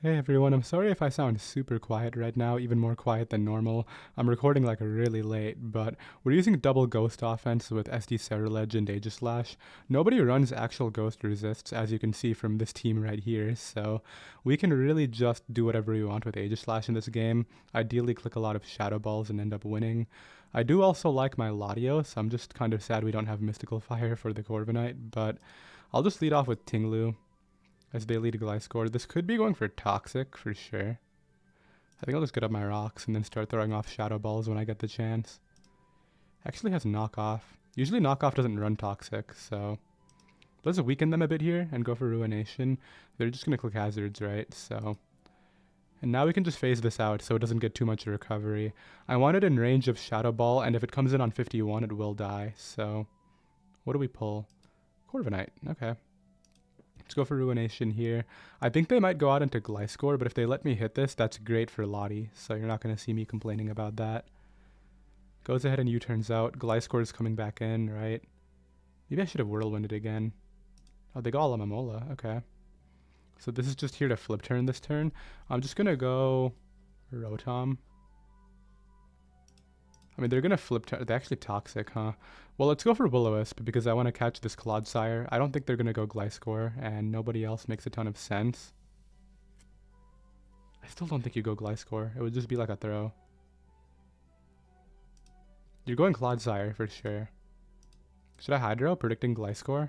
Hey everyone, I'm sorry if I sound super quiet right now, even more quiet than normal. I'm recording like really late, but we're using double ghost offense with SD Cerulege and Aegislash. Nobody runs actual ghost resists, as you can see from this team right here, so we can really just do whatever we want with Aegislash in this game. Ideally click a lot of Shadow Balls and end up winning. I do also like my Latios. I'm just kind of sad we don't have Mystical Fire for the Corviknight, but I'll just lead off with Tinglu as they lead Gliscor. This could be going for Toxic for sure. I think I'll just get up my rocks and then start throwing off Shadow Balls when I get the chance. Actually has Knockoff. Usually Knockoff doesn't run Toxic, so let's weaken them a bit here and go for Ruination. They're just going to click Hazards, right? So, and now we can just phase this out so it doesn't get too much recovery. I want it in range of Shadow Ball, and if it comes in on 51, it will die. So, what do we pull? Corviknight. Okay. Let's go for Ruination here. I think they might go out into Gliscor, but if they let me hit this, that's great for Lottie, so you're not going to see me complaining about that. Goes ahead and U-turns out. Gliscor is coming back in, right? Maybe I should have Whirlwinded again. Oh, they got Alomomola. Okay. So this is just here to flip turn this turn. I'm just going to go Rotom. I mean, they're going to flip turn. They're actually Toxic, huh? Well, let's go for Will-O-Wisp because I want to catch this Clodsire. I don't think they're going to go Gliscor, and nobody else makes a ton of sense. I still don't think you go Gliscor. It would just be like a throw. You're going Clodsire for sure. Should I Hydro, predicting Gliscor?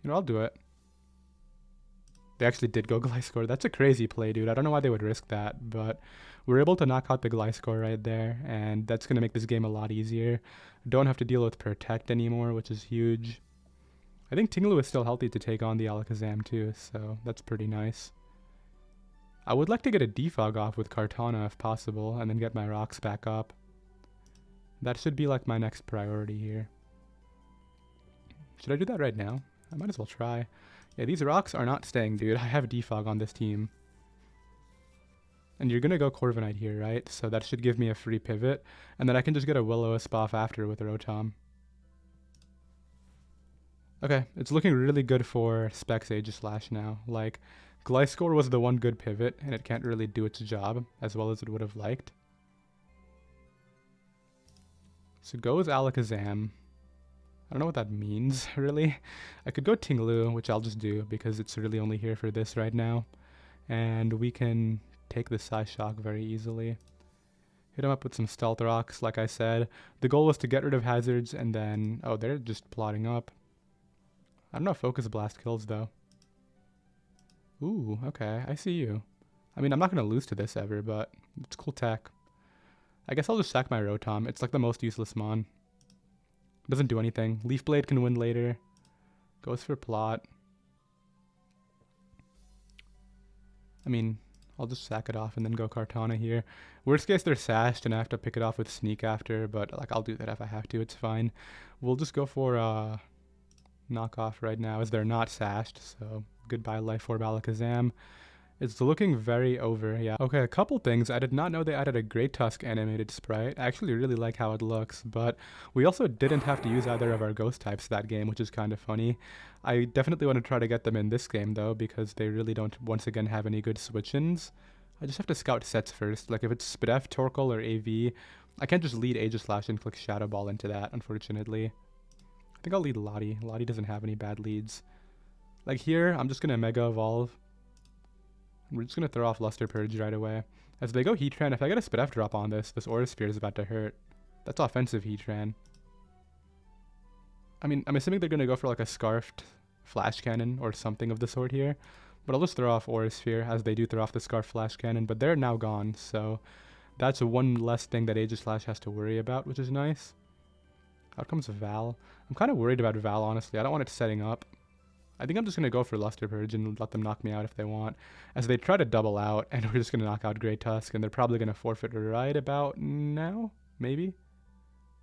You know, I'll do it. They actually did go Gliscor. That's a crazy play, dude. I don't know why they would risk that, but we're able to knock out the Gliscor right there, and that's going to make this game a lot easier. Don't have to deal with Protect anymore, which is huge. I think Tinglu is still healthy to take on the Alakazam too, so that's pretty nice. I would like to get a Defog off with Kartana if possible, and then get my rocks back up. That should be like my next priority here. Should I do that right now? I might as well try. Yeah, these rocks are not staying, dude. I have Defog on this team. And you're going to go Corviknight here, right? So that should give me a free pivot. And then I can just get a Will-O-Wisp off after with Rotom. Okay, it's looking really good for Specs Aegislash now. Like, Gliscor was the one good pivot, and it can't really do its job as well as it would have liked. So goes Alakazam. I don't know what that means, really. I could go Tinglu, which I'll just do because it's really only here for this right now. And we can take the Psyshock very easily. Hit him up with some Stealth Rocks, like I said. The goal was to get rid of hazards and then... Oh, they're just plotting up. I don't know if Focus Blast kills, though. Ooh, okay, I see you. I mean, I'm not going to lose to this ever, but it's cool tech. I guess I'll just sack my Rotom. It's like the most useless mon. Doesn't do anything. Leaf Blade can win later. Goes for Plot. I mean, I'll just sack it off and then go Kartana here. Worst case, they're sashed and I have to pick it off with Sneak after, but like I'll do that if I have to. It's fine. We'll just go for knockoff right now as they're not sashed. So goodbye Life Orb Alakazam. It's looking very over, yeah. Okay, a couple things. I did not know they added a Great Tusk animated sprite. I actually really like how it looks, but we also didn't have to use either of our ghost types that game, which is kind of funny. I definitely want to try to get them in this game, though, because they really don't, once again, have any good switch-ins. I just have to scout sets first. Like, if it's Spidef, Torkoal, or AV, I can't just lead Aegislash and click Shadow Ball into that, unfortunately. I think I'll lead Lottie. Lottie doesn't have any bad leads. Like here, I'm just going to Mega Evolve. We're just going to throw off Luster Purge right away. As they go Heatran, if I get a Spidef drop on this Aura Sphere is about to hurt. That's offensive Heatran. I mean, I'm assuming they're going to go for like a Scarfed Flash Cannon or something of the sort here. But I'll just throw off Aura Sphere as they do throw off the Scarf Flash Cannon. But they're now gone, so that's one less thing that Aegislash has to worry about, which is nice. Out comes Val. I'm kind of worried about Val, honestly. I don't want it setting up. I think I'm just going to go for Luster Purge and let them knock me out if they want. As they try to double out, and we're just going to knock out Great Tusk, and they're probably going to forfeit right about now? Maybe?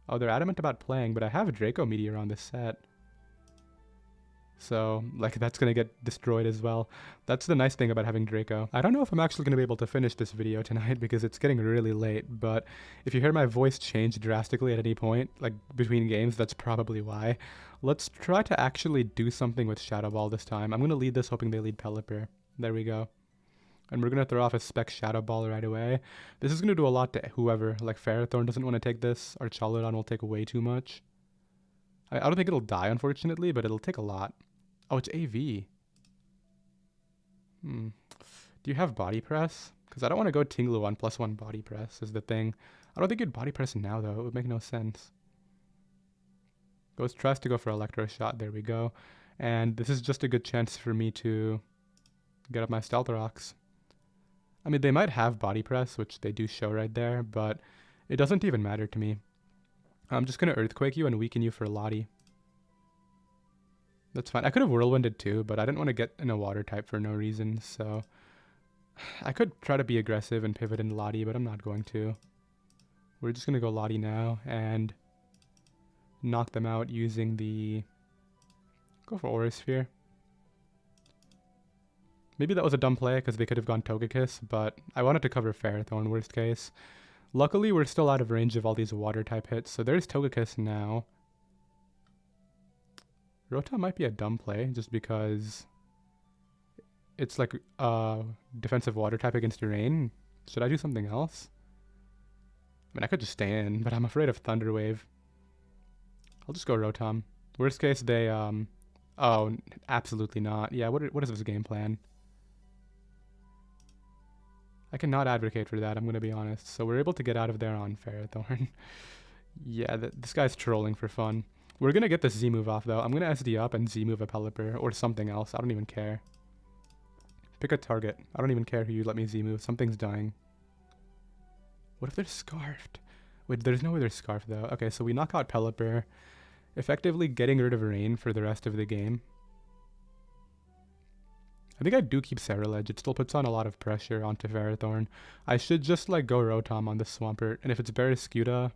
Oh, they're adamant about playing, but I have a Draco Meteor on this set. So, like, that's going to get destroyed as well. That's the nice thing about having Draco. I don't know if I'm actually going to be able to finish this video tonight because it's getting really late, but if you hear my voice change drastically at any point, like between games, that's probably why. Let's try to actually do something with Shadow Ball this time. I'm going to lead this hoping they lead Pelipper. There we go. And we're going to throw off a Spec Shadow Ball right away. This is going to do a lot to whoever. Like Ferrothorn doesn't want to take this. Our Chaludon will take way too much. I don't think it'll die, unfortunately, but it'll take a lot. Oh, it's AV. Do you have Body Press? Because I don't want to go Tinglu on +1 Body Press is the thing. I don't think you'd Body Press now, though. It would make no sense. Ghost tries to go for Electro Shot. There we go. And this is just a good chance for me to get up my Stealth Rocks. I mean, they might have Body Press, which they do show right there, but it doesn't even matter to me. I'm just going to Earthquake you and weaken you for Lottie. That's fine. I could have Whirlwinded too, but I didn't want to get in a Water type for no reason, so I could try to be aggressive and pivot in Lottie, but I'm not going to. We're just going to go Lottie now and knock them out using the... Go for Aura Sphere. Maybe that was a dumb play because they could have gone Togekiss, but I wanted to cover Ferrothorn worst case. Luckily, we're still out of range of all these Water type hits, so there's Togekiss now. Rotom might be a dumb play just because it's like defensive Water type against Rain. Should I do something else? I mean, I could just stay in, but I'm afraid of Thunder Wave. I'll just go Rotom. Worst case, they oh, absolutely not. Yeah, what is this game plan? I cannot advocate for that, I'm going to be honest. So we're able to get out of there on Ferrothorn. Yeah, this guy's trolling for fun. We're going to get this Z-move off, though. I'm going to SD up and Z-move a Pelipper or something else. I don't even care. Pick a target. I don't even care who you let me Z-move. Something's dying. What if they're Scarfed? Wait, there's no way they're Scarfed, though. Okay, so we knock out Pelipper, effectively getting rid of Rain for the rest of the game. I think I do keep Ceruledge. It still puts on a lot of pressure onto Ferrothorn. I should just, like, go Rotom on the Swampert. And if it's Barraskewda,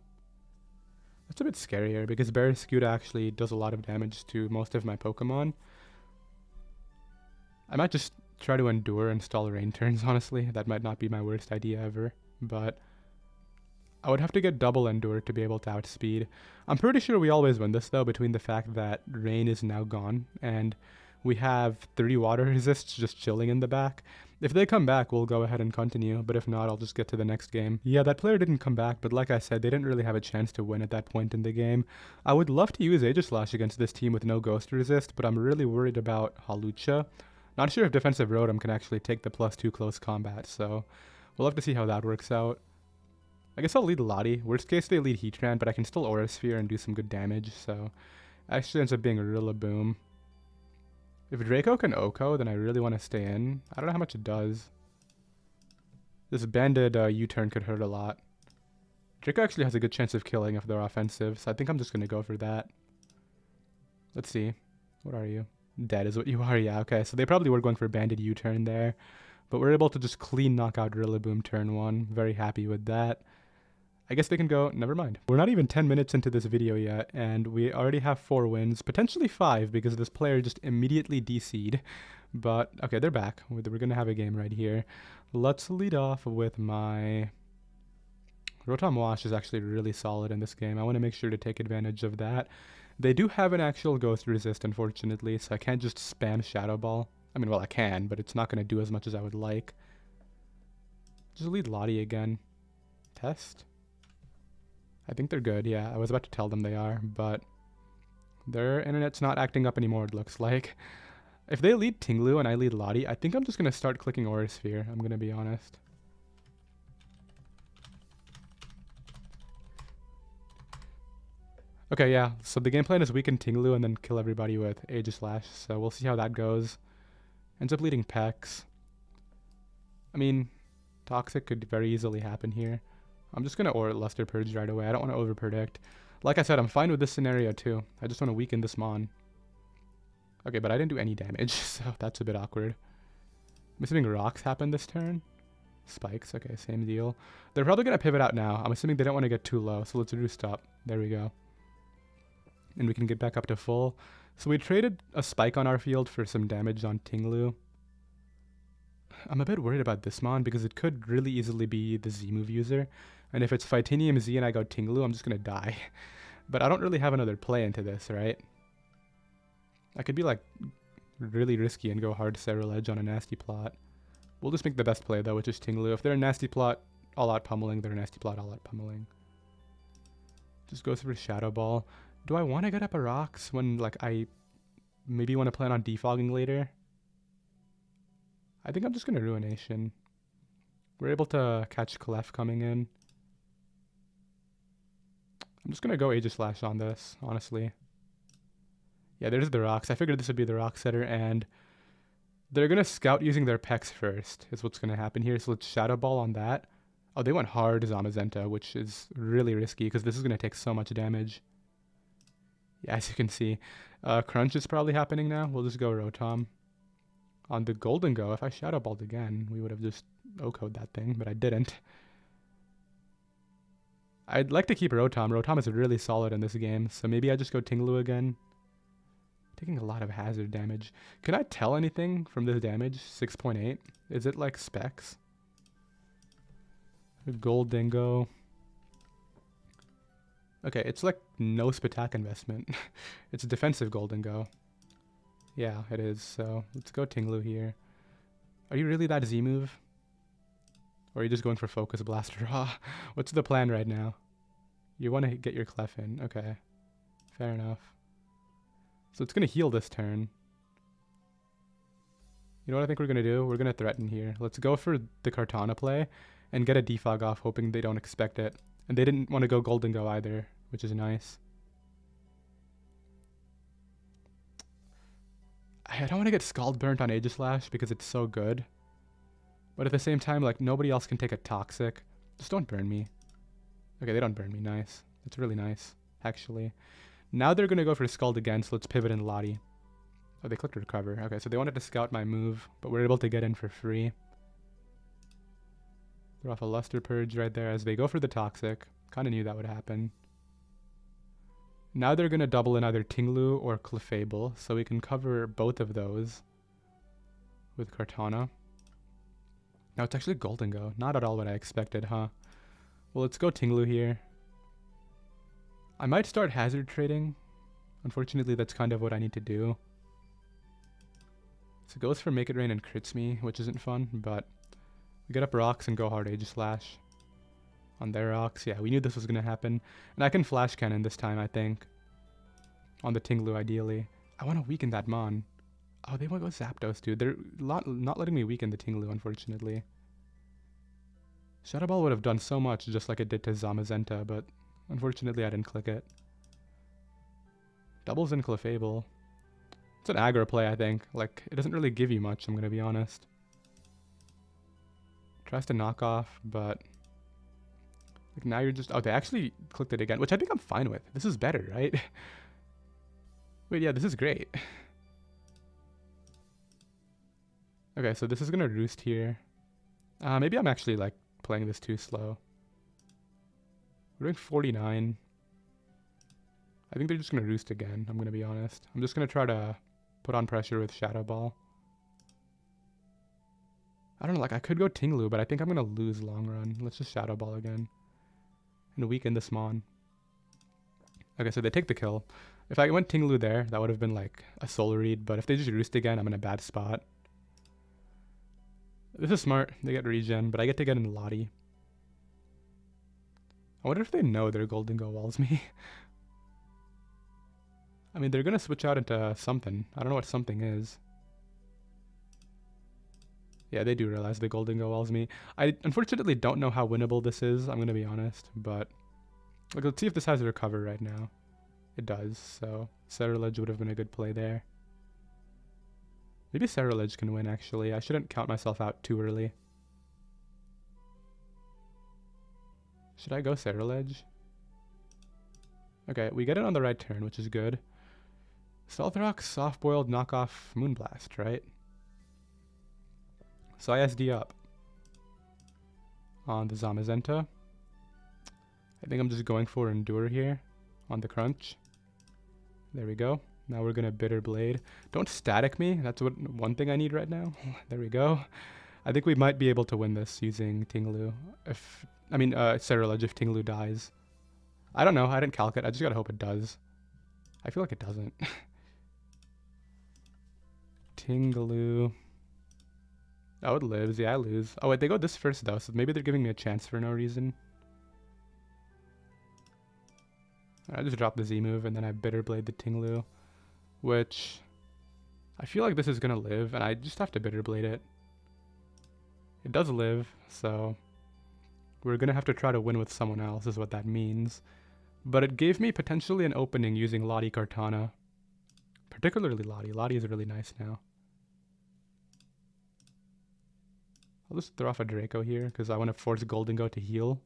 that's a bit scarier because Barraskewda actually does a lot of damage to most of my Pokemon. I might just try to endure and stall Rain turns, honestly. That might not be my worst idea ever. But I would have to get double Endure to be able to outspeed. I'm pretty sure we always win this, though, between the fact that Rain is now gone and we have 3 Water Resists just chilling in the back. If they come back, we'll go ahead and continue, but if not, I'll just get to the next game. Yeah, that player didn't come back, but like I said, they didn't really have a chance to win at that point in the game. I would love to use Aegislash against this team with no Ghost Resist, but I'm really worried about Hawlucha. Not sure if Defensive Rotom can actually take the +2 close combat, so we'll have to see how that works out. I guess I'll lead Lottie. Worst case, they lead Heatran, but I can still Aura Sphere and do some good damage, so actually ends up being a Rillaboom. If Draco can OHKO, then I really want to stay in. I don't know how much it does. This banded U-turn could hurt a lot. Draco actually has a good chance of killing if they're offensive, so I think I'm just going to go for that. Let's see. What are you? Dead is what you are, yeah, okay. So they probably were going for banded U-turn there. But we're able to just clean knock out Rillaboom turn 1. Very happy with that. I guess they can go, never mind. We're not even 10 minutes into this video yet, and we already have 4 wins, potentially 5, because this player just immediately DC'd. But, okay, they're back. We're going to have a game right here. Let's lead off with my... Rotom Wash is actually really solid in this game. I want to make sure to take advantage of that. They do have an actual Ghost Resist, unfortunately, so I can't just spam Shadow Ball. I mean, well, I can, but it's not going to do as much as I would like. Just lead Lottie again. Test? I think they're good, yeah. I was about to tell them they are, but their internet's not acting up anymore, it looks like. If they lead Tinglu and I lead Lottie, I think I'm just going to start clicking Aura Sphere, I'm going to be honest. Okay, yeah, so the game plan is weaken Tinglu and then kill everybody with Aegislash, so we'll see how that goes. Ends up leading Pex. I mean, Toxic could very easily happen here. I'm just going to Luster Purge right away. I don't want to overpredict. Like I said, I'm fine with this scenario too. I just want to weaken this Mon. Okay, but I didn't do any damage, so that's a bit awkward. I'm assuming rocks happen this turn. Spikes, okay, same deal. They're probably going to pivot out now. I'm assuming they don't want to get too low, so let's roost up. There we go. And we can get back up to full. So we traded a Spike on our field for some damage on Tinglu. I'm a bit worried about this Mon because it could really easily be the Z-move user. And if it's Fightinium Z and I go Tinglu, I'm just going to die. But I don't really have another play into this, right? I could be like really risky and go hard Ceruledge on a nasty plot. We'll just make the best play though, which is Tinglu. If they're a nasty plot, all out pummeling. They're a nasty plot, all out pummeling. Just goes for Shadow Ball. Do I want to get up a rocks when like I maybe want to plan on defogging later? I think I'm just gonna Ruination. We're able to catch Clef coming in. I'm just gonna go Aegislash on this, honestly. Yeah, there's the rocks. I figured this would be the rock setter, and they're gonna scout using their Pex first, is what's gonna happen here. So let's Shadow Ball on that. Oh, they went hard Zamazenta, which is really risky because this is gonna take so much damage. Yeah, as you can see, Crunch is probably happening now. We'll just go Rotom. On the Golden Go, if I Shadow Balled again, we would have just OHKO'd that thing, but I didn't. I'd like to keep Rotom. Rotom is really solid in this game, so maybe I just go Tinglu again. Taking a lot of hazard damage. Can I tell anything from this damage? 6.8? Is it like specs? Gold Dingo. Okay, it's like no Spatak investment. It's a defensive Golden Go. Yeah, it is. So let's go Tinglu here. Are you really that Z move? Or are you just going for Focus Blaster? What's the plan right now? You want to get your Clef in. Okay. Fair enough. So it's going to heal this turn. You know what I think we're going to do? We're going to threaten here. Let's go for the Kartana play and get a defog off, hoping they don't expect it. And they didn't want to go Golden Go either, which is nice. I don't want to get Scald Burnt on Aegislash because it's so good. But at the same time, like, nobody else can take a Toxic. Just don't burn me. Okay, they don't burn me. Nice. That's really nice, actually. Now they're going to go for Scald again, so let's pivot in Lottie. Oh, they clicked Recover. Okay, so they wanted to scout my move, but we're able to get in for free. Throw off a Luster Purge right there as they go for the Toxic. Kind of knew that would happen. Now they're going to double in either Tinglu or Clefable, so we can cover both of those with Kartana. Now it's actually Golden Go. Not at all what I expected, huh? Well, let's go Tinglu here. I might start hazard trading. Unfortunately, that's kind of what I need to do. So it goes for Make It Rain and crits me, which isn't fun, but we get up rocks and go hard Aegislash. On their rocks, yeah, we knew this was going to happen. And I can Flash Cannon this time, I think. On the Tinglu, ideally. I want to weaken that Mon. Oh, they want to go Zapdos, dude. They're not letting me weaken the Tinglu, unfortunately. Shadow Ball would have done so much, just like it did to Zamazenta, but unfortunately I didn't click it. Doubles in Clefable. It's an aggro play, I think. Like, it doesn't really give you much, I'm going to be honest. Tries to knock off, but like now you're just... Oh, they actually clicked it again, which I think I'm fine with. This is better, right? Wait, yeah, this is great. Okay, so this is going to roost here. Maybe I'm actually, like, playing this too slow. We're doing 49. I think they're just going to roost again, I'm going to be honest. I'm just going to try to put on pressure with Shadow Ball. I don't know, like, I could go Tinglu, but I think I'm going to lose long run. Let's just Shadow Ball again. And weaken this Mon. Okay, so they take the kill. If I went Tinglu there, that would have been, like, a Soul Read, but if they just roost again, I'm in a bad spot. This is smart. They get regen, but I get to get in Lottie. I wonder if they know their Golden Go walls me. I mean, they're going to switch out into something. I don't know what something is. Yeah, they do realize the Golden Go walls me. I unfortunately don't know how winnable this is, I'm going to be honest. But like, let's see if this has a recover right now. It does, so Cerulege would have been a good play there. Maybe Cerulege can win, actually. I shouldn't count myself out too early. Should I go Cerulege? Okay, we get it on the right turn, which is good. Stealth Rock, Soft Boiled, Knockoff, Moonblast, right? So I SD up on the Zamazenta. I think I'm just going for Endure here on the Crunch. There we go. Now we're going to Bitter Blade. Don't static me. That's one thing I need right now. There we go. I think we might be able to win this using Tinglu. Cerulege if Tinglu dies. I don't know. I didn't calc it. I just got to hope it does. I feel like it doesn't. Tinglu. Oh, it lives. Yeah, I lose. Oh, wait, they go this first, though, so maybe they're giving me a chance for no reason. I just drop the Z move, and then I Bitter Blade the Tinglu, which I feel like this is going to live, and I just have to Bitter Blade it. It does live, so we're going to have to try to win with someone else, is what that means. But it gave me potentially an opening using Lottie Kartana. Particularly Lottie. Lottie is really nice now. I'll just throw off a Draco here, because I want to force Goldengo to heal.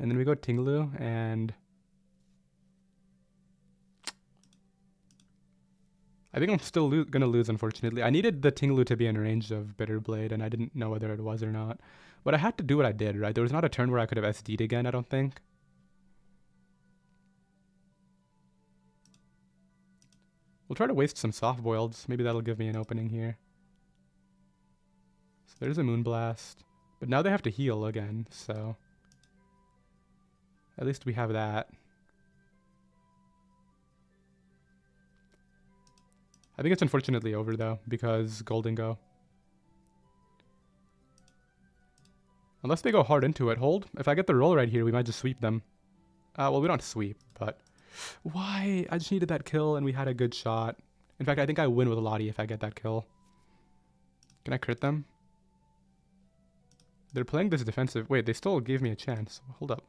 And then we go Tinglu, and I think I'm still going to lose, unfortunately. I needed the Tinglu to be in range of Bitter Blade, and I didn't know whether it was or not. But I had to do what I did, right? There was not a turn where I could have SD'd again, I don't think. We'll try to waste some soft-boileds. Maybe that'll give me an opening here. So there's a Moonblast. But now they have to heal again, so at least we have that. I think it's unfortunately over, though, because Goldengo. Unless they go hard into it. Hold. If I get the roll right here, we might just sweep them. Well, we don't sweep, but why? I just needed that kill, and we had a good shot. In fact, I think I win with Lottie if I get that kill. Can I crit them? They're playing this defensive. Wait, they still gave me a chance. Hold up.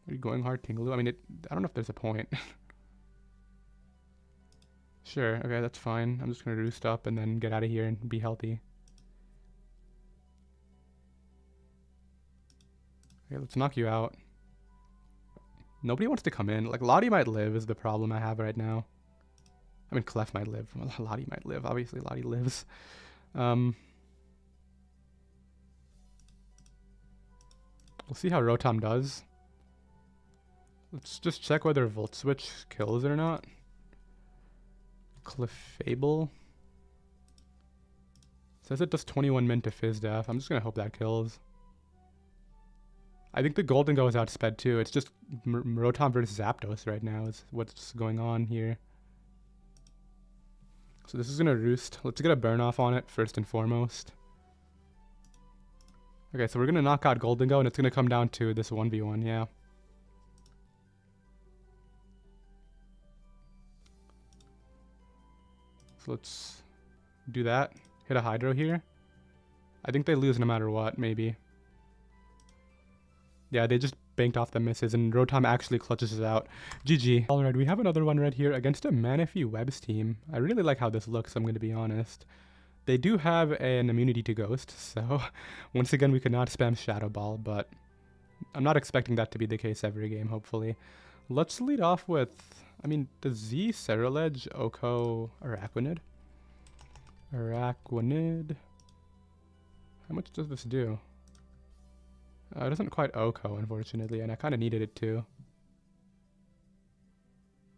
Are you going hard, Tinglu? I mean, I don't know if there's a point. Sure, okay, that's fine. I'm just going to roost up and then get out of here and be healthy. Okay, let's knock you out. Nobody wants to come in. Like, Lottie might live is the problem I have right now. I mean, Clef might live. Well, Lottie might live. Obviously, Lottie lives. We'll see how Rotom does. Let's just check whether Volt Switch kills it or not. Clefable. Says it does 21 min to Fizz Def. I'm just going to hope that kills. I think the Goldengo is outsped too. It's just Rotom versus Zapdos right now is what's going on here. So this is going to roost. Let's get a burn off on it first and foremost. Okay, so we're going to knock out Goldengo, and it's going to come down to this 1v1, yeah. So let's do that. Hit a Hydro here. I think they lose no matter what, maybe. Yeah, they just banked off the misses, and Rotom actually clutches it out. GG. Alright, we have another one right here against a Manaphy Webs team. I really like how this looks, I'm going to be honest. They do have an immunity to Ghost, so once again we could not spam Shadow Ball, but I'm not expecting that to be the case every game, hopefully. Let's lead off with, I mean, the Z, Ceruledge, Oko, Araquanid. Araquanid. How much does this do? It doesn't quite Oko, unfortunately, and I kind of needed it too.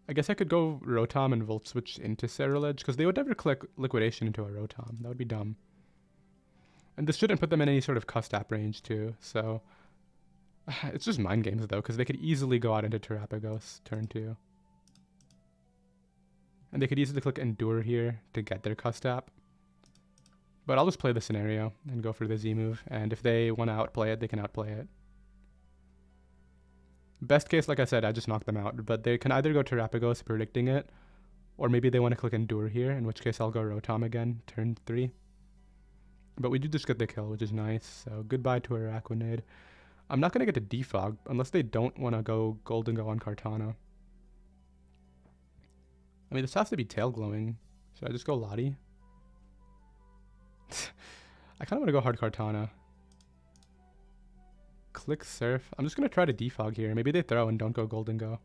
I guess I could go Rotom and Volt Switch into Ceruledge, because they would never click Liquidation into a Rotom. That would be dumb. And this shouldn't put them in any sort of Custap range too, so it's just mind games though, because they could easily go out into Terapagos turn 2. And they could easily click Endure here to get their Custap. But I'll just play the scenario and go for the Z move, and if they want to outplay it, they can outplay it. Best case, like I said, I just knock them out, but they can either go Terapagos predicting it, or maybe they want to click Endure here, in which case I'll go Rotom again, turn 3. But we do just get the kill, which is nice, so goodbye to Araquanid. I'm not going to get to Defog, unless they don't want to go Goldengo on Kartana. I mean, this has to be Tail Glowing. Should I just go Lottie? I kind of want to go hard Kartana. Click Surf. I'm just going to try to defog here. Maybe they throw and don't go Goldengo.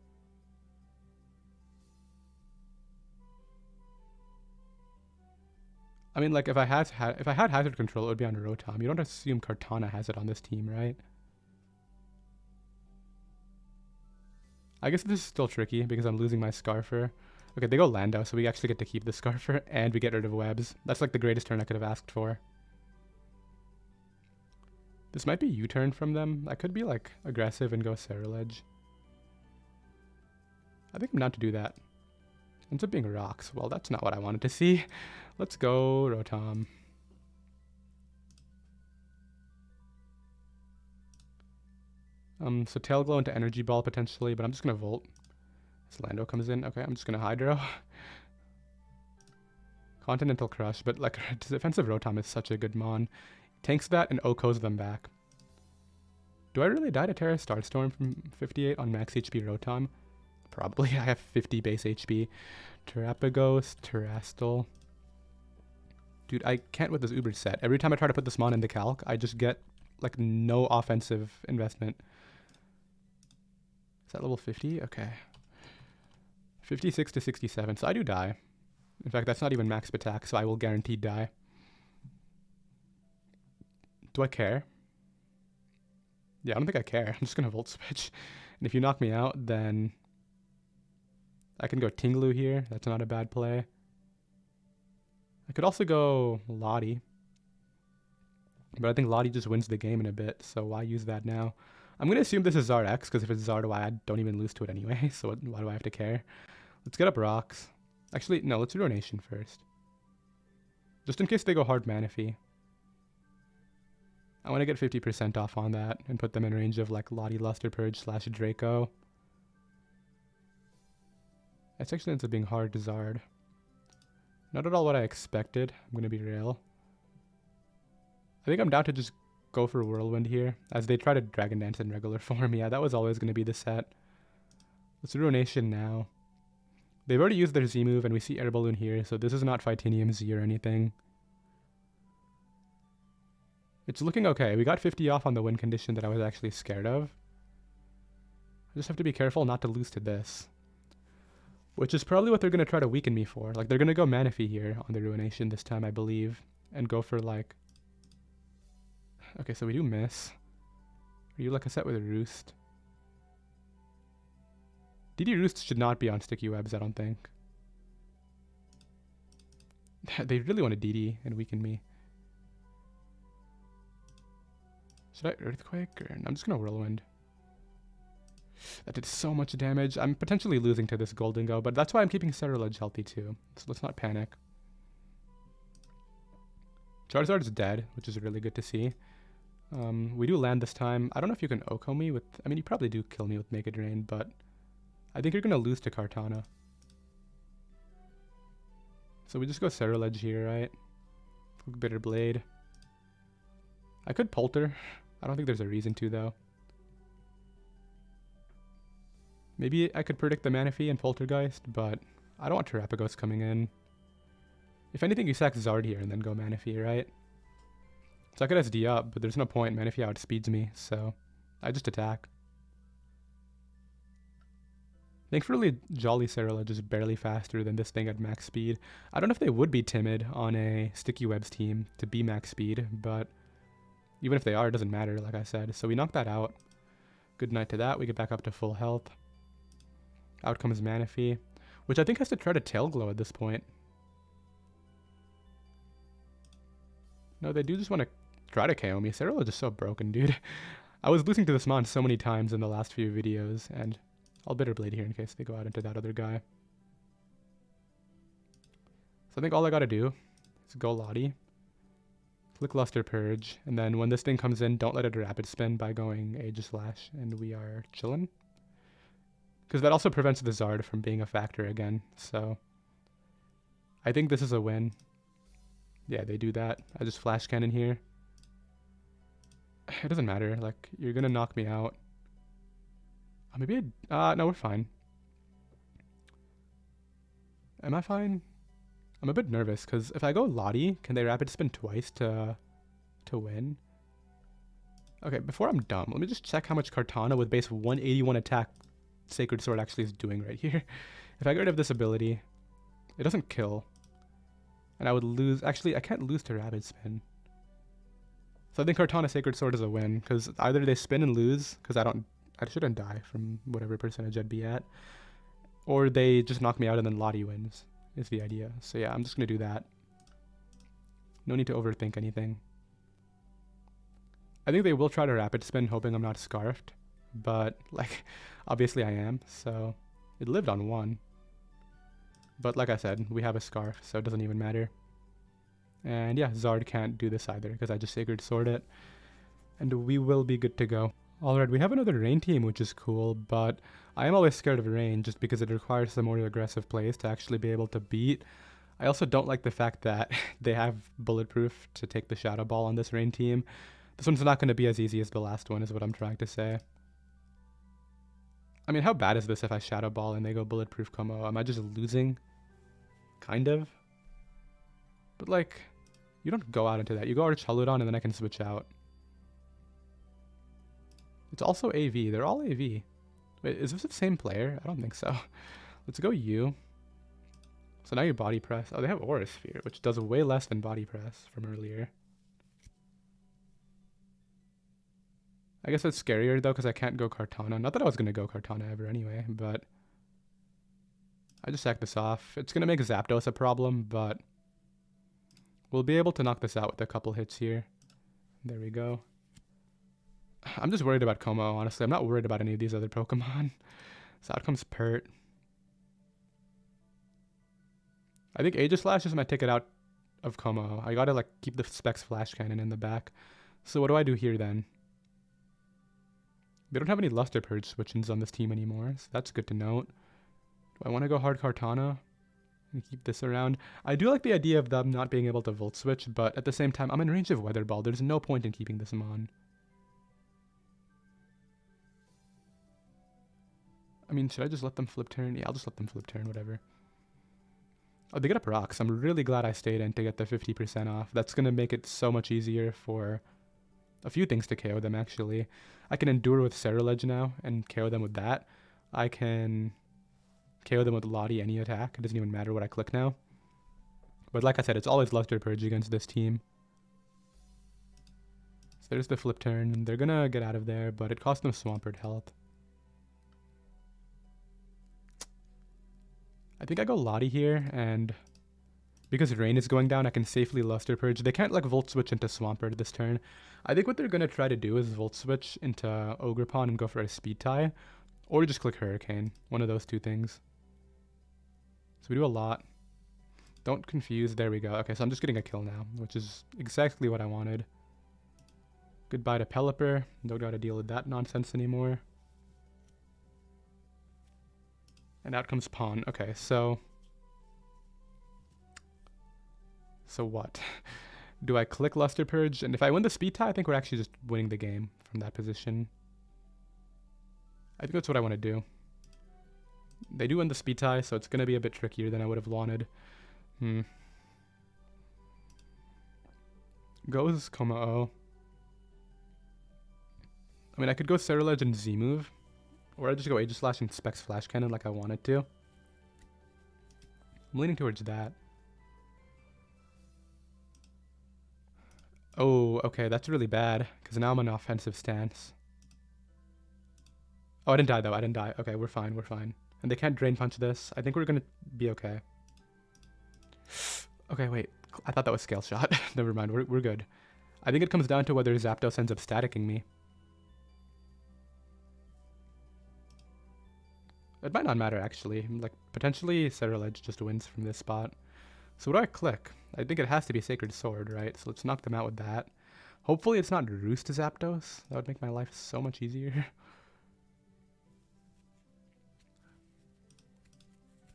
I mean, like, if I had Hazard Control, it would be on Rotom. You don't assume Kartana has it on this team, right? I guess this is still tricky because I'm losing my Scarfer. Okay, they go Lando, so we actually get to keep the Scarfer, and we get rid of Webs. That's like the greatest turn I could have asked for. This might be U-turn from them. I could be like aggressive and go Ceruledge. I think I'm down to do that. Ends up being rocks. Well, that's not what I wanted to see. Let's go Rotom. So Tail Glow into Energy Ball potentially, but I'm just gonna Volt. This Lando comes in. Okay, I'm just gonna Hydro. Continental Crush, but like defensive Rotom is such a good mon. Tanks that and OHKOs them back. Do I really die to Terra Starstorm from 58 on max HP Rotom? Probably. I have 50 base HP. Terrapagos, Terrastal. Dude, I can't with this Uber set. Every time I try to put this mon in the calc, I just get like no offensive investment. Is that level 50? Okay. 56 to 67, so I do die. In fact, that's not even max attack, so I will guaranteed die. Do I care? Yeah, I don't think I care. I'm just going to Volt Switch. And if you knock me out, then I can go Tinglu here. That's not a bad play. I could also go Lottie. But I think Lottie just wins the game in a bit, so why use that now? I'm going to assume this is Zard X, because if it's Zard Y, I don't even lose to it anyway, so why do I have to care? Let's get up rocks. Actually, no, let's do Donation first. Just in case they go hard Manaphy. I want to get 50% off on that and put them in range of like Lottie, Luster Purge / Draco. That's actually ends up being hard to Zard. Not at all what I expected, I'm going to be real. I think I'm down to just go for Whirlwind here, as they try to Dragon Dance in regular form. Yeah, that was always going to be the set. Let's do Donation now. They've already used their Z move, and we see Air Balloon here, so this is not Fightinium Z or anything. It's looking okay. We got 50 off on the win condition that I was actually scared of. I just have to be careful not to lose to this. Which is probably what they're going to try to weaken me for. Like, they're going to go Manaphy here on the Ruination this time, I believe. And go for, like... Okay, so we do miss. Are you like a set with a Roost? DD Roost should not be on Sticky Webs, I don't think. They really want to DD and weaken me. Should I Earthquake? Or I'm just going to Whirlwind. That did so much damage. I'm potentially losing to this Goldengo, but that's why I'm keeping Cerulege healthy too. So let's not panic. Charizard's dead, which is really good to see. We do land this time. I don't know if you can OHKO me with... I mean, you probably do kill me with Mega Drain, but... I think you're going to lose to Kartana. So we just go Cerulege here, right? Bitter Blade. I could Polter. I don't think there's a reason to, though. Maybe I could predict the Manaphy and Poltergeist, but I don't want Terrapagos coming in. If anything, you sack Zard here and then go Manaphy, right? So I could SD up, but there's no point. Manaphy outspeeds me, so I just attack. Thankfully, Jolly Cerulege is barely faster than this thing at max speed. I don't know if they would be timid on a Sticky Webs team to be max speed, but even if they are, it doesn't matter, like I said. So we knock that out. Good night to that. We get back up to full health. Out comes Manaphy, which I think has to try to Tail Glow at this point. No, they do just want to try to KO me. Cerulege is so broken, dude. I was losing to this mon so many times in the last few videos, and I'll Bitter Blade here in case they go out into that other guy. So I think all I gotta do is go Lottie, click Luster Purge, and then when this thing comes in, don't let it Rapid Spin by going Aegislash, and we are chillin'. Because that also prevents the Zard from being a factor again, so I think this is a win. Yeah, they do that. I just Flash Cannon here. It doesn't matter, like, you're gonna knock me out. Maybe no, we're fine. Am I fine? I'm a bit nervous, because if I go Lottie, can they Rapid Spin twice to win? Okay, before I'm dumb, let me just check how much Kartana with base 181 attack Sacred Sword actually is doing right here. If I get rid of this ability, it doesn't kill. And I would lose... Actually, I can't lose to Rapid Spin. So I think Kartana Sacred Sword is a win, because either they spin and lose, because I shouldn't die from whatever percentage I'd be at. Or they just knock me out and then Lottie wins, is the idea. So yeah, I'm just going to do that. No need to overthink anything. I think they will try to Rapid Spin, hoping I'm not Scarfed. But, like, obviously I am, so it lived on 1. But like I said, we have a Scarf, so it doesn't even matter. And yeah, Zard can't do this either because I just Sacred Sword it. And we will be good to go. Alright, we have another Rain team, which is cool, but I am always scared of rain just because it requires some more aggressive plays to actually be able to beat. I also don't like the fact that they have Bulletproof to take the Shadow Ball on this Rain team. This one's not going to be as easy as the last one, is what I'm trying to say. I mean, how bad is this if I Shadow Ball and they go Bulletproof Como? Am I just losing? Kind of. But like, you don't go out into that. You go Archaludon and then I can switch out. It's also AV. They're all AV. Wait, is this the same player? I don't think so. Let's go U. So now you Body Press. Oh, they have Aura Sphere, which does way less than Body Press from earlier. I guess it's scarier though because I can't go Kartana. Not that I was going to go Kartana ever anyway, but I just sack this off. It's going to make Zapdos a problem, but we'll be able to knock this out with a couple hits here. There we go. I'm just worried about Como, honestly. I'm not worried about any of these other Pokemon. So out comes Pert. I think Aegislash is my ticket out of Como. I gotta like keep the Specs Flash Cannon in the back. So what do I do here then? They don't have any Luster Purge switch-ins on this team anymore, so that's good to note. Do I want to go hard Kartana and keep this around? I do like the idea of them not being able to Volt Switch, but at the same time, I'm in range of Weather Ball. There's no point in keeping this on. I mean, should I just let them flip turn? Yeah, I'll just let them flip turn, whatever. Oh, they get up rocks. I'm really glad I stayed in to get the 50% off. That's going to make it so much easier for a few things to KO them, actually. I can Endure with Ceruledge now and KO them with that. I can KO them with Lottie any attack. It doesn't even matter what I click now. But like I said, it's always Luster Purge against this team. So there's the flip turn. They're going to get out of there, but it cost them Swampert health. I think I go Lottie here, and because Rain is going down, I can safely Luster Purge. They can't like Volt Switch into Swampert this turn. I think what they're going to try to do is Volt Switch into Ogerpon and go for a Speed Tie, or just click Hurricane. One of those two things. So we do a lot. Don't confuse. There we go. Okay, so I'm just getting a kill now, which is exactly what I wanted. Goodbye to Pelipper. Don't gotta deal with that nonsense anymore. And out comes Pawn. Okay, so what? Do I click Luster Purge? And if I win the Speed Tie, I think we're actually just winning the game from that position. I think that's what I want to do. They do win the Speed Tie, so it's going to be a bit trickier than I would have wanted. Goes Como-O. I mean, I could go Ceruledge and Z-Move. Or I just go Aegislash and Specs Flash Cannon like I wanted to. I'm leaning towards that. Oh, okay, that's really bad, because now I'm in an offensive stance. Oh, I didn't die, though. I didn't die. Okay, we're fine, we're fine. And they can't Drain Punch this. I think we're going to be okay. Okay, wait. I thought that was Scale Shot. Never mind, we're good. I think it comes down to whether Zapdos ends up staticking me. It might not matter, actually. Like, potentially Ceruledge just wins from this spot. So what do I click? I think it has to be Sacred Sword, right? So let's knock them out with that. Hopefully it's not Roost to Zapdos. That would make my life so much easier.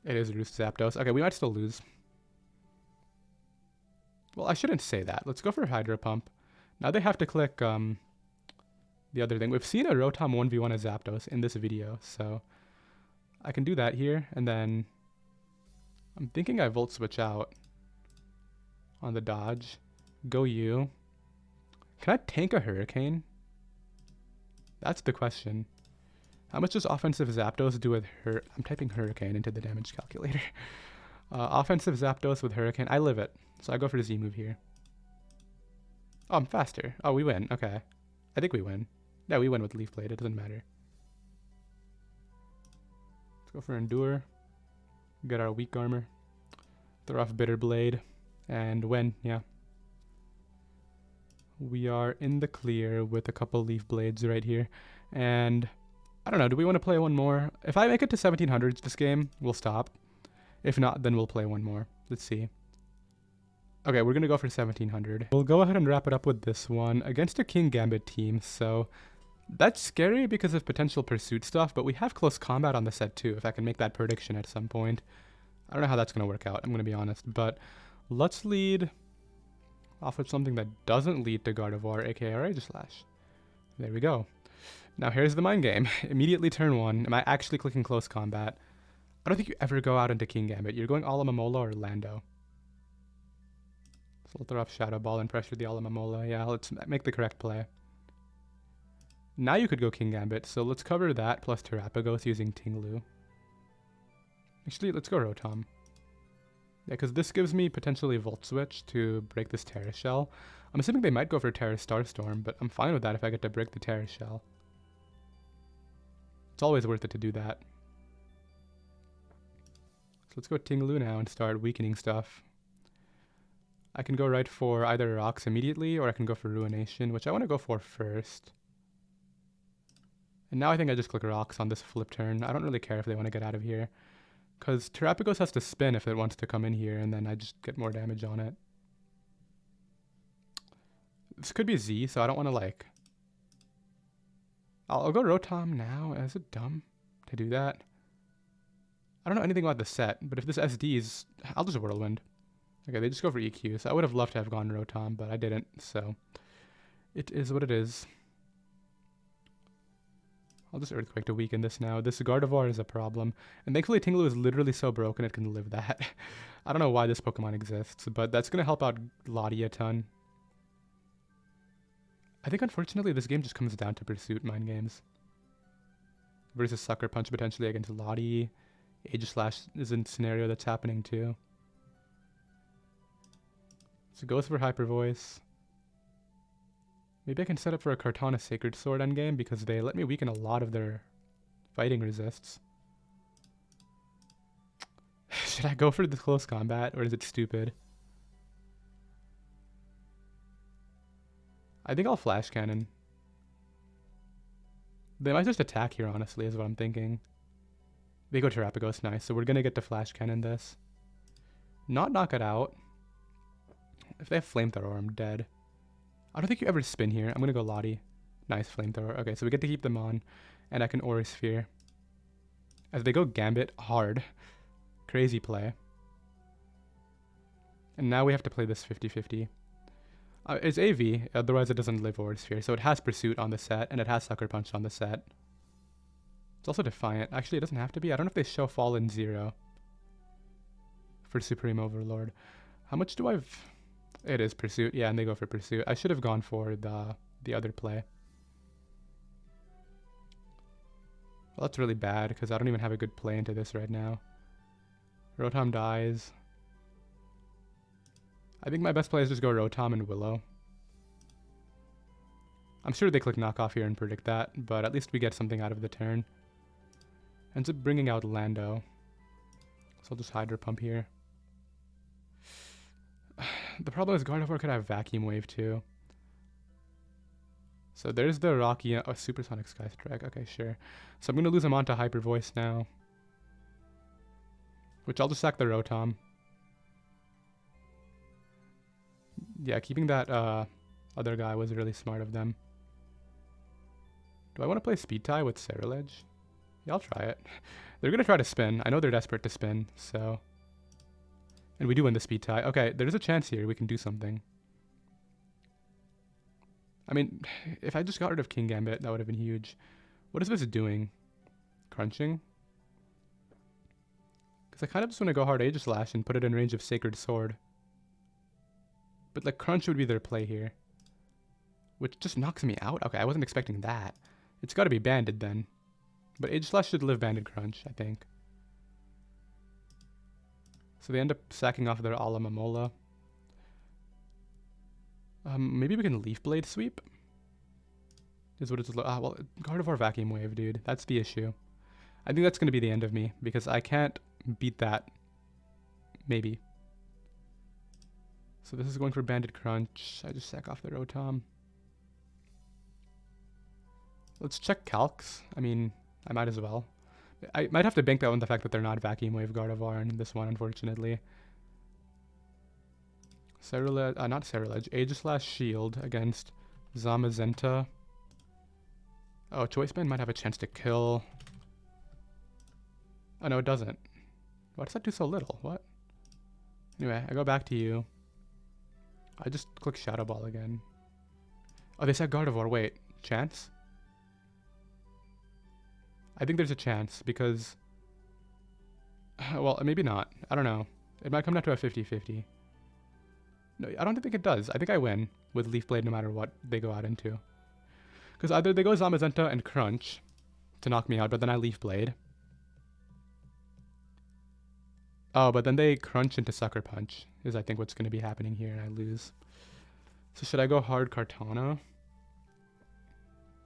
It is Roost to Zapdos. Okay, we might still lose. Well, I shouldn't say that. Let's go for Hydro Pump. Now they have to click the other thing. We've seen a Rotom 1v1 as Zapdos in this video, so I can do that here, and then I'm thinking I Volt Switch out on the dodge. Go U. Can I tank a Hurricane? That's the question. How much does offensive Zapdos do with her? I'm typing Hurricane into the damage calculator. Offensive Zapdos with Hurricane. I live it, so I go for the Z move here. Oh, I'm faster. Oh, we win. Okay. I think we win. Yeah, we win with Leaf Blade. It doesn't matter. Let's go for Endure. Get our weak armor. Throw off Bitter Blade. And win. Yeah. We are in the clear with a couple Leaf Blades right here. And I don't know. Do we want to play one more? If I make it to 1700s this game, we'll stop. If not, then we'll play one more. Let's see. Okay, we're going to go for 1700. We'll go ahead and wrap it up with this one against a King Gambit team. So that's scary because of potential pursuit stuff, but we have close combat on the set too, if I can make that prediction at some point. I don't know how that's going to work out, I'm going to be honest, but let's lead off with something that doesn't lead to Gardevoir, aka our Aegislash. There we go. Now here's the mind game. Immediately turn 1. Am I actually clicking close combat? I don't think you ever go out into King Gambit. You're going Alomomola or Lando. So we'll throw up Shadow Ball and pressure the Alomomola. Yeah, let's make the correct play. Now you could go King Gambit, so let's cover that plus Terapagos using Tinglu. Actually, let's go Rotom. Yeah, because this gives me potentially Volt Switch to break this Terra Shell. I'm assuming they might go for Terra Starstorm, but I'm fine with that if I get to break the Terra Shell. It's always worth it to do that. So let's go Tinglu now and start weakening stuff. I can go right for either Rocks immediately, or I can go for Ruination, which I want to go for first. And now I think I just click Rocks on this flip turn. I don't really care if they want to get out of here, because Terapagos has to spin if it wants to come in here, and then I just get more damage on it. This could be Z, so I don't want to like... I'll go Rotom now. Is it dumb to do that? I don't know anything about the set, but if this SD's... I'll just Whirlwind. Okay, they just go for EQ, so I would have loved to have gone Rotom, but I didn't, so... It is what it is. I'll just Earthquake to weaken this now. This Gardevoir is a problem. And thankfully Tinglu is literally so broken it can live that. I don't know why this Pokemon exists, but that's going to help out Lottie a ton. I think unfortunately this game just comes down to Pursuit mind games. Versus Sucker Punch potentially against Lottie. Aegislash is a scenario that's happening too. So it goes for Hyper Voice. Maybe I can set up for a Kartana Sacred Sword endgame because they let me weaken a lot of their fighting resists. Should I go for the close combat or is it stupid? I think I'll Flash Cannon. They might just attack here, honestly, is what I'm thinking. They go Terapagos, nice. So we're going to get to Flash Cannon this. Not knock it out. If they have Flamethrower, I'm dead. I don't think you ever spin here. I'm going to go Lottie. Nice Flamethrower. Okay, so we get to keep them on. And I can Aura Sphere. As they go Gambit hard. Crazy play. And now we have to play this 50-50. It's AV, otherwise it doesn't live Aura Sphere. So it has Pursuit on the set, and it has Sucker Punch on the set. It's also Defiant. Actually, it doesn't have to be. I don't know if they show Fallen 0 for Supreme Overlord. How much do I've... It is Pursuit. Yeah, and they go for Pursuit. I should have gone for the other play. Well, that's really bad, because I don't even have a good play into this right now. Rotom dies. I think my best play is just go Rotom and Willow. I'm sure they click Knockoff here and predict that, but at least we get something out of the turn. Ends up bringing out Lando. So I'll just Hydro Pump here. The problem is Gardevoir could have Vacuum Wave too. So there's the Rocky... Oh, Supersonic Sky Strike. Okay, sure. So I'm going to lose him onto Hyper Voice now. Which I'll just sack the Rotom. Yeah, keeping that other guy was really smart of them. Do I want to play Speed Tie with Ceruledge? Yeah, I'll try it. They're going to try to spin. I know they're desperate to spin, so... And we do win the Speed Tie. Okay, there's a chance here we can do something. I mean, if I just got rid of King Gambit, that would have been huge. What is this doing? Crunching? Because I kind of just want to go hard Aegislash and put it in range of Sacred Sword. But like Crunch would be their play here. Which just knocks me out? Okay, I wasn't expecting that. It's got to be Banded then. But Aegislash should live Banded Crunch, I think. So they end up sacking off their Alomomola. Maybe we can Leaf Blade Sweep? Is what it's... well, Gardevoir Vacuum Wave, dude. That's the issue. I think that's going to be the end of me, because I can't beat that. Maybe. So this is going for Banded Crunch. I just sack off the Rotom. Let's check Calcs. I mean, I might as well. I might have to bank that on the fact that they're not Vacuum Wave Gardevoir in this one, unfortunately. Not Cerulege. Aegislash Shield against Zamazenta. Oh, Choice Band might have a chance to kill. Oh, no, it doesn't. Why does that do so little? What? Anyway, I go back to you. I just click Shadow Ball again. Oh, they said Gardevoir. Wait, chance? I think there's a chance because... Well, maybe not. I don't know. It might come down to a 50-50. No, I don't think it does. I think I win with Leaf Blade no matter what they go out into. Because either they go Zamazenta and Crunch to knock me out, but then I Leaf Blade. Oh, but then they Crunch into Sucker Punch is I think what's going to be happening here, and I lose. So should I go hard Kartana?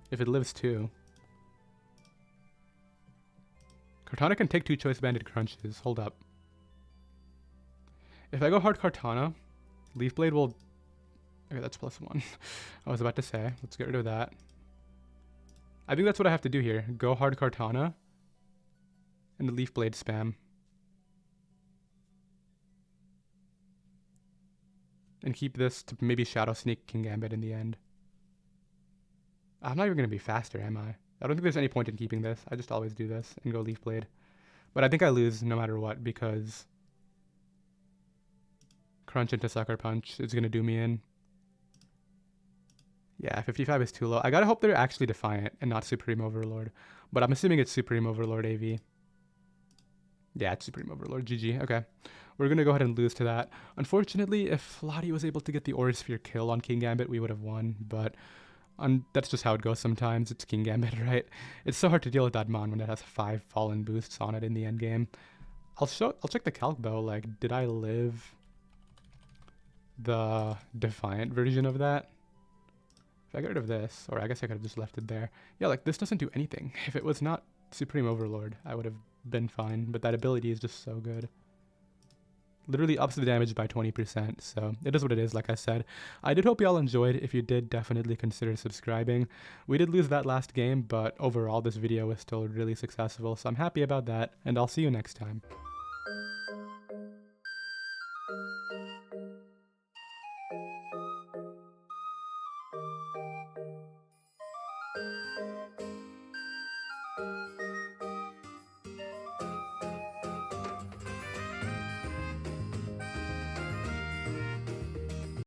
If it lives too. Kartana can take 2 Choice Banded Crunches. Hold up. If I go hard Kartana, Leaf Blade will... Okay, that's +1. I was about to say. Let's get rid of that. I think that's what I have to do here. Go hard Kartana. And the Leaf Blade spam. And keep this to maybe Shadow Sneak King Gambit in the end. I'm not even going to be faster, am I? I don't think there's any point in keeping this. I just always do this and go Leaf Blade. But I think I lose no matter what because Crunch into Sucker Punch is going to do me in. Yeah, 55 is too low. I gotta hope they're actually Defiant and not Supreme Overlord. But I'm assuming it's Supreme Overlord AV. Yeah, it's Supreme Overlord. GG. Okay. We're going to go ahead and lose to that. Unfortunately, if Lottie was able to get the Aura Sphere kill on King Gambit, we would have won. But that's just how it goes sometimes. It's King Gambit, right? It's so hard to deal with that Mon when it has 5 Fallen boosts on it in the end game. I'll check the calc though. Like, did I live the Defiant version of that? If I get rid of this, or I guess I could have just left it there. Yeah, like this doesn't do anything. If it was not Supreme Overlord, I would have been fine. But that ability is just so good. Literally ups the damage by 20%, so it is what it is, like I said. I did hope y'all enjoyed. If you did, definitely consider subscribing. We did lose that last game, but overall this video was still really successful, so I'm happy about that, and I'll see you next time.